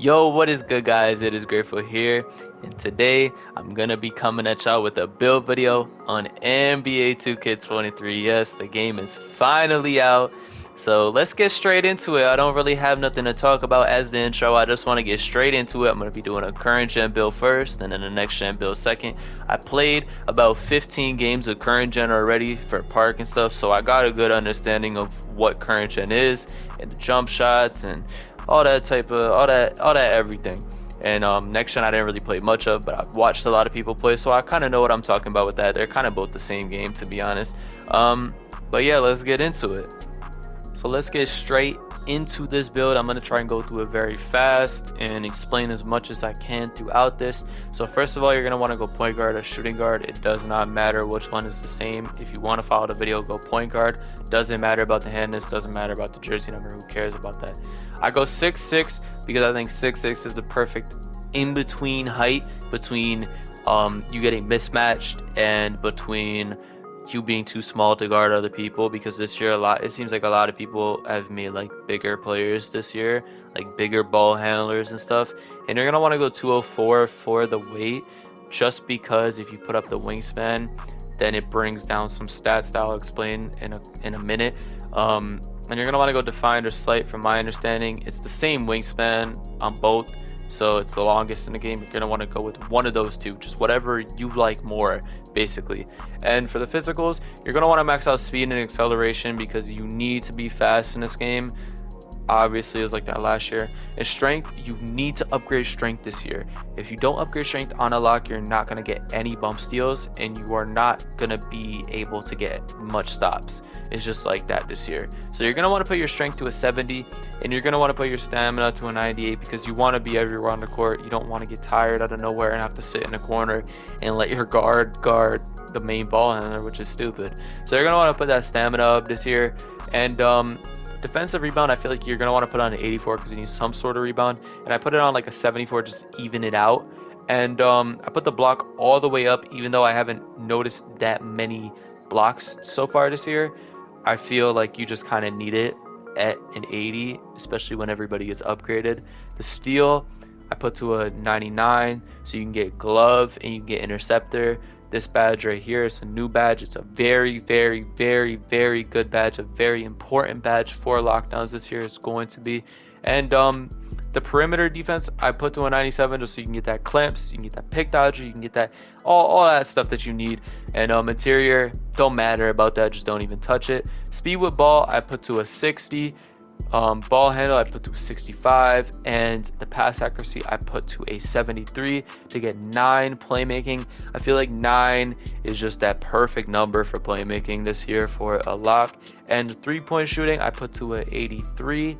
Yo, what is good, guys? It is Grateful here, and today I'm gonna be coming at y'all with a build video on NBA 2K23. Yes, the game is finally out, so let's get straight into it. I don't really have nothing to talk about as the intro. I just want to get straight into it. I'm gonna be doing a current gen build first, and then the next gen build second. I played about 15 games of current gen already for park and stuff, so I got a good understanding of what current gen is and the jump shots and all that type of all that everything. And next gen I didn't really play much of, but I've watched a lot of people play, so I kind of know what I'm talking about with that. They're kind of both the same game, to be honest. But yeah, let's get into it. So let's get straight into this build. I'm going to try and go through it very fast and explain as much as I can throughout this. So first of all, you're going to want to go point guard or shooting guard. It does not matter which one is the same. If you want to follow the video, go point guard. Doesn't matter about the handness, doesn't matter about the jersey number. Who cares about that? I go 6'6" because I think 6'6" is the perfect in-between height between you getting mismatched and between you being too small to guard other people, because this year it seems like a lot of people have made like bigger players this year, like bigger ball handlers and stuff, and you're gonna want to go 204 for the weight, just because if you put up the wingspan, then it brings down some stats that I'll explain in a minute. And you're gonna want to go defined or slight. From my understanding, it's the same wingspan on both, so it's the longest in the game. You're gonna want to go with one of those two, just whatever you like more, basically. And for the physicals, you're gonna want to max out speed and acceleration because you need to be fast in this game. Obviously, it was like that last year. And strength, you need to upgrade strength this year. If you don't upgrade strength on a lock, you're not going to get any bump steals, and you are not going to be able to get much stops. It's just like that this year. So you're going to want to put your strength to a 70, and you're going to want to put your stamina to a 98 because you want to be everywhere on the court. You don't want to get tired out of nowhere and have to sit in a corner and let your guard the main ball handler, which is stupid. So you're going to want to put that stamina up this year. And defensive rebound, I feel like you're going to want to put on an 84 because you need some sort of rebound. And I put it on like a 74 just to even it out. And I put the block all the way up, even though I haven't noticed that many blocks so far this year. I feel like you just kind of need it at an 80, especially when everybody gets upgraded. The steal, I put to a 99, so you can get glove and you can get interceptor. This badge right here is a new badge. It's a very, very, very, very good badge, a very important badge for lockdowns this year. It's going to be. And the perimeter defense, I put to a 97 just so you can get that clamps, you can get that pick dodger, you can get that all that stuff that you need. And interior, don't matter about that, just don't even touch it. Speed with ball, I put to a 60. Ball handle, I put to a 65, and the pass accuracy I put to a 73 to get 9 playmaking. I feel like 9 is just that perfect number for playmaking this year for a lock. And 3-point shooting, I put to a 83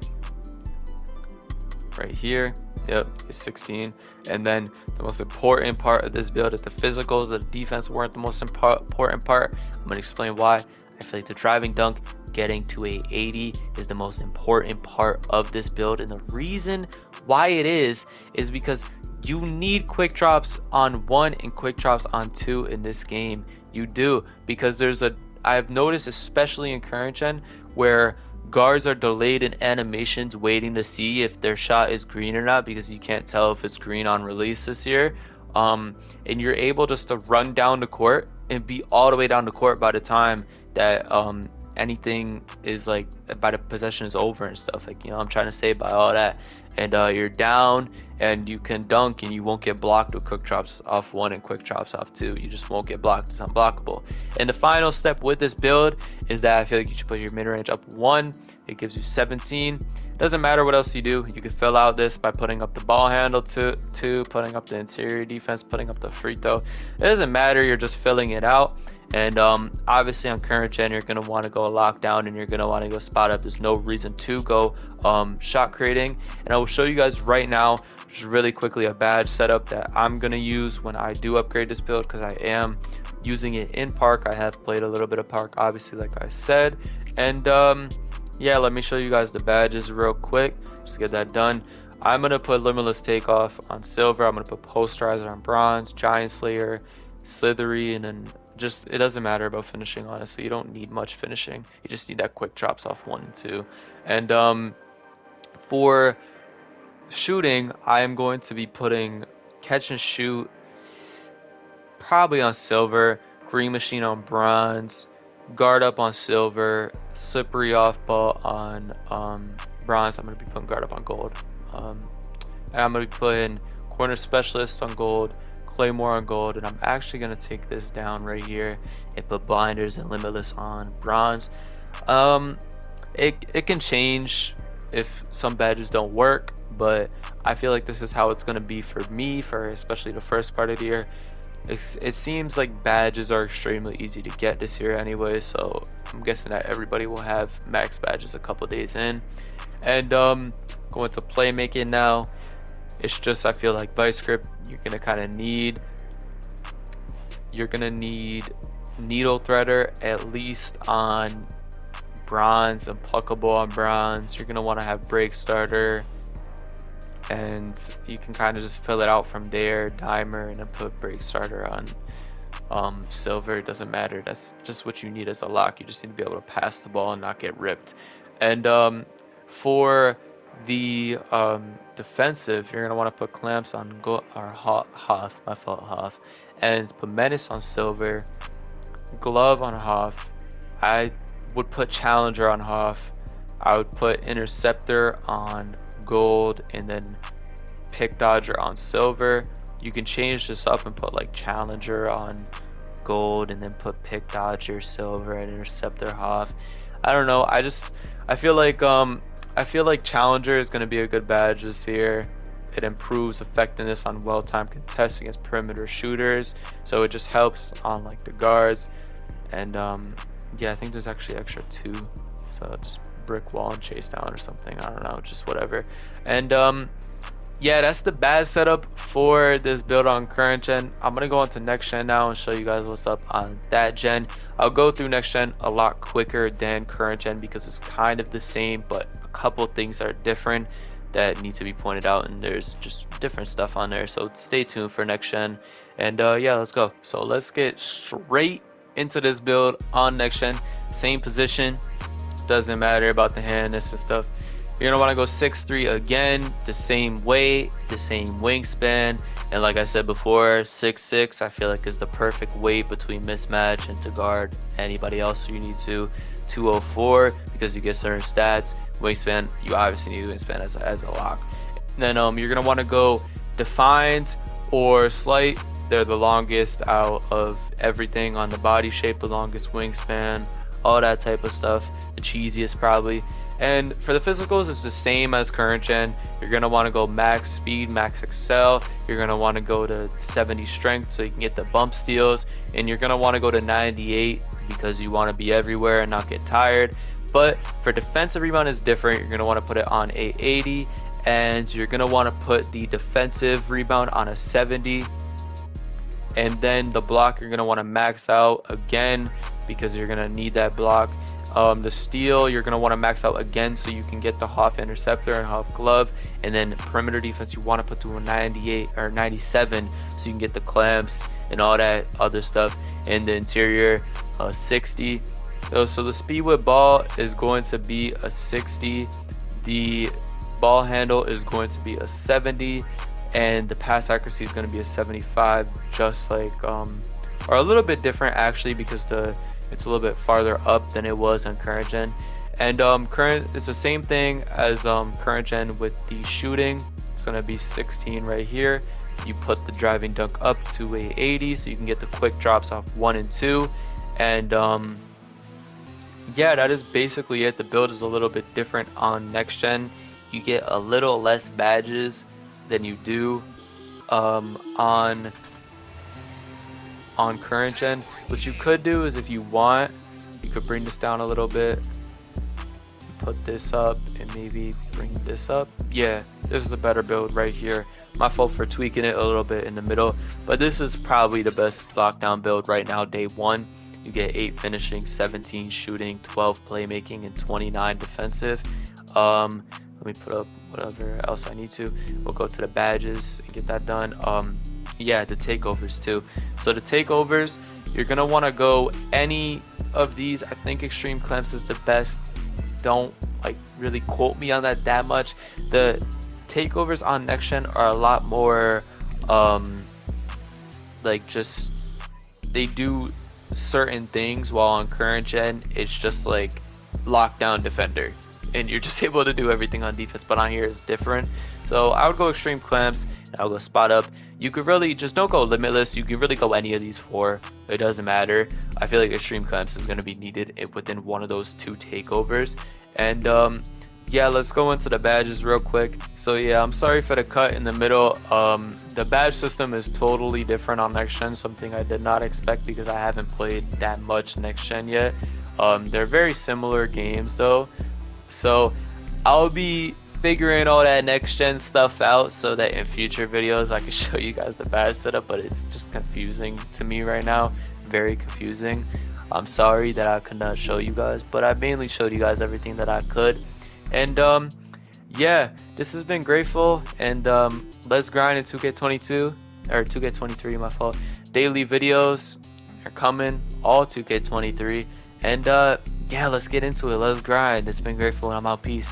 right here. Yep, it's 16. And then the most important part of this build is the physicals. The defense weren't the most important part. I'm gonna explain why. I feel like the driving dunk, getting to a 80 is the most important part of this build, and the reason why it is because you need quick drops on 1 and quick drops on 2 in this game. You do, because I've noticed, especially in current gen, where guards are delayed in animations waiting to see if their shot is green or not, because you can't tell if it's green on release this year. And you're able just to run down the court and be all the way down the court by the time that anything is like, by the possession is over and stuff, like, you know, I'm trying to say by all that. And you're down and you can dunk and you won't get blocked with quick drops off 1 and quick drops off 2. You just won't get blocked. It's unblockable. And the final step with this build is that I feel like you should put your mid-range up 1. It gives you 17. Doesn't matter what else you do. You could fill out this by putting up the ball handle to 2, putting up the interior defense, putting up the free throw. It doesn't matter. You're just filling it out. And obviously on current gen, you're going to want to go lockdown and you're going to want to go spot up. There's no reason to go shot creating. And I will show you guys right now, just really quickly, a badge setup that I'm going to use when I do upgrade this build, because I am using it in park. I have played a little bit of park, obviously, like I said. And yeah, let me show you guys the badges real quick, just to get that done. I'm going to put Limitless Takeoff on silver. I'm going to put Posterizer on bronze, Giant Slayer, Slithery, and then just, it doesn't matter about finishing, honestly. You don't need much finishing. You just need that quick drops off 1 and 2. And for shooting, I am going to be putting catch and shoot probably on silver, green machine on bronze, guard up on silver, slippery off ball on bronze. I'm going to be putting guard up on gold. And I'm going to be putting corner specialist on gold, claymore on gold, and I'm actually going to take this down right here and put blinders and limitless on bronze. It can change if some badges don't work, but I feel like this is how it's going to be for me, for especially the first part of the year. It seems like badges are extremely easy to get this year anyway, so I'm guessing that everybody will have max badges a couple days in. And going to playmaking now. It's just, I feel like vice grip, you're gonna need needle threader at least on bronze and pluckable on bronze. You're gonna want to have break starter, and you can kind of just fill it out from there, dimer, and then put break starter on silver. It doesn't matter, that's just what you need as a lock. You just need to be able to pass the ball and not get ripped. And for the defensive, you're gonna want to put clamps on Hoff, my fault, Hoff, and put menace on silver, glove on Hoff. I would put challenger on Hoff. I would put interceptor on gold, and then pick dodger on silver. You can change this up and put like challenger on gold, and then put pick dodger silver and interceptor Hoff. I don't know, I feel like challenger is going to be a good badge this year. It improves effectiveness on well-timed contests against perimeter shooters, so it just helps on like the guards. And yeah, I think there's actually extra 2, so just brick wall and chase down or something, I don't know, just whatever. And yeah, that's the badge setup for this build on current gen. I'm gonna go on to next gen now and show you guys what's up on that gen. I'll go through next gen a lot quicker than current gen because it's kind of the same, but a couple things are different that need to be pointed out, and there's just different stuff on there, so stay tuned for next gen. And yeah, let's go. So let's get straight into this build on next gen. Same position, doesn't matter about the handness and stuff. You're gonna want to go 6'3" again, the same weight, the same wingspan, and like I said before, 6'6" I feel like is the perfect weight between mismatch and to guard anybody else. So you need 204 because you get certain stats. Wingspan, you obviously need wingspan as a lock. And then you're gonna want to go defined or slight. They're the longest out of everything on the body shape, the longest wingspan, all that type of stuff, the cheesiest probably. And for the physicals, it's the same as current gen. You're gonna want to go max speed, max excel. You're gonna want to go to 70 strength so you can get the bump steals, and you're gonna want to go to 98 because you want to be everywhere and not get tired. But for defensive rebound is different. You're gonna want to put it on a 80, and you're gonna want to put the defensive rebound on a 70. And then the block, you're gonna want to max out again because you're gonna need that block. The steal, you're gonna want to max out again so you can get the Hoff interceptor and Hoff glove. And then perimeter defense, you want to put to a 98 or 97 so you can get the clamps and all that other stuff. And the interior, 60. So the speed with ball is going to be a 60. The ball handle is going to be a 70, and the pass accuracy is going to be a 75, just like or a little bit different actually because it's a little bit farther up than it was on current gen. And current, it's the same thing as current gen with the shooting. It's going to be 16 right here. You put the driving dunk up to a 80 so you can get the quick drops off 1 and 2. And yeah, that is basically it. The build is a little bit different on next gen. You get a little less badges than you do on current gen. What you could do is, if you want, you could bring this down a little bit, put this up, and maybe bring this up. Yeah, this is a better build right here. My fault for tweaking it a little bit in the middle, but this is probably the best lockdown build right now. Day 1, you get 8 finishing, 17 shooting, 12 playmaking, and 29 defensive. Let me put up whatever else I need to. We'll go to the badges and get that done. Yeah, the takeovers too. So the takeovers, you're gonna want to go any of these. I think extreme clamps is the best. Don't like really quote me on that much. The takeovers on next gen are a lot more like just they do certain things, while on current gen it's just like lockdown defender and you're just able to do everything on defense. But on here is different. So I would go extreme clamps and I'll go spot up. You could really just don't go limitless. You can really go any of these four, it doesn't matter. I feel like extreme clamps is going to be needed within one of those two takeovers. And yeah, let's go into the badges real quick. So yeah, I'm sorry for the cut in the middle. The badge system is totally different on next gen, something I did not expect because I haven't played that much next gen yet. They're very similar games though, so I'll be figuring all that next gen stuff out so that in future videos I can show you guys the badge setup, but it's just confusing to me right now, very confusing. I'm sorry that I could not show you guys, but I mainly showed you guys everything that I could. And yeah, this has been grateful, and let's grind in 2K22 or 2K23, my fault. Daily videos are coming, all 2K23, and yeah, let's get into it. Let's grind. It's been grateful, and I'm out. Peace.